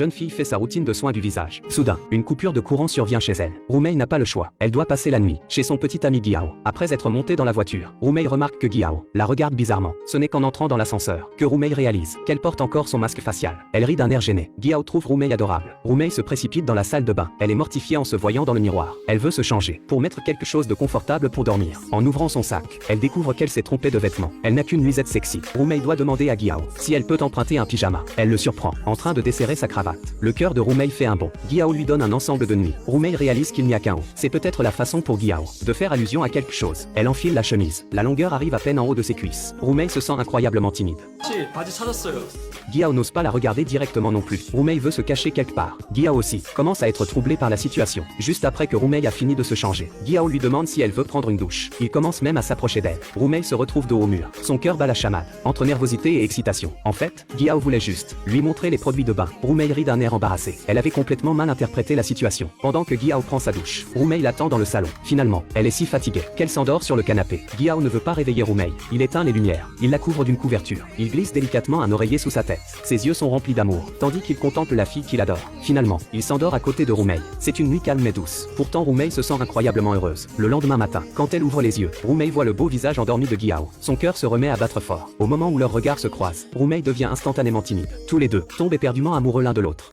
Jeune fille fait sa routine de soins du visage. Soudain, une coupure de courant survient chez elle. Rumei n'a pas le choix. Elle doit passer la nuit chez son petit ami Giao. Après être montée dans la voiture, Rumei remarque que Giao la regarde bizarrement. Ce n'est qu'en entrant dans l'ascenseur que Rumei réalise qu'elle porte encore son masque facial. Elle rit d'un air gêné. Giao trouve Rumei adorable. Rumei se précipite dans la salle de bain. Elle est mortifiée en se voyant dans le miroir. Elle veut se changer pour mettre quelque chose de confortable pour dormir. En ouvrant son sac, elle découvre qu'elle s'est trompée de vêtements. Elle n'a qu'une nuisette sexy. Rumei doit demander à Giao si elle peut emprunter un pyjama. Elle le surprend en train de desserrer sa cravate. Le cœur de Rumei fait un bond. Giao lui donne un ensemble de nuit. Rumei réalise qu'il n'y a qu'un haut. C'est peut-être la façon pour Giao de faire allusion à quelque chose. Elle enfile la chemise. La longueur arrive à peine en haut de ses cuisses. Rumei se sent incroyablement timide. 혹시 바지 찾았어요. Giao n'ose pas la regarder directement non plus. Rumei veut se cacher quelque part. Giao aussi commence à être troublée par la situation. Juste après que Rumei a fini de se changer, Giao lui demande si elle veut prendre une douche. Il commence même à s'approcher d'elle. Rumei se retrouve dos au mur. Son cœur bat la chamade, entre nervosité et excitation. En fait, Giao voulait juste lui montrer les produits de bain. Rumei rit d'un air embarrassé. Elle avait complètement mal interprété la situation. Pendant que Giao prend sa douche, Rumei l'attend dans le salon. Finalement, elle est si fatiguée qu'elle s'endort sur le canapé. Giao ne veut pas réveiller Rumei. Il éteint les lumières. Il la couvre d'une couverture. Il glisse délicatement un oreiller sous sa tête. Ses yeux sont remplis d'amour, tandis qu'il contemple la fille qu'il adore. Finalement, il s'endort à côté de Rumei. C'est une nuit calme et douce. Pourtant Rumei se sent incroyablement heureuse. Le lendemain matin, quand elle ouvre les yeux, Rumei voit le beau visage endormi de Giao. Son cœur se remet à battre fort. Au moment où leurs regards se croisent, Rumei devient instantanément timide. Tous les deux tombent éperdument amoureux l'un de l'autre.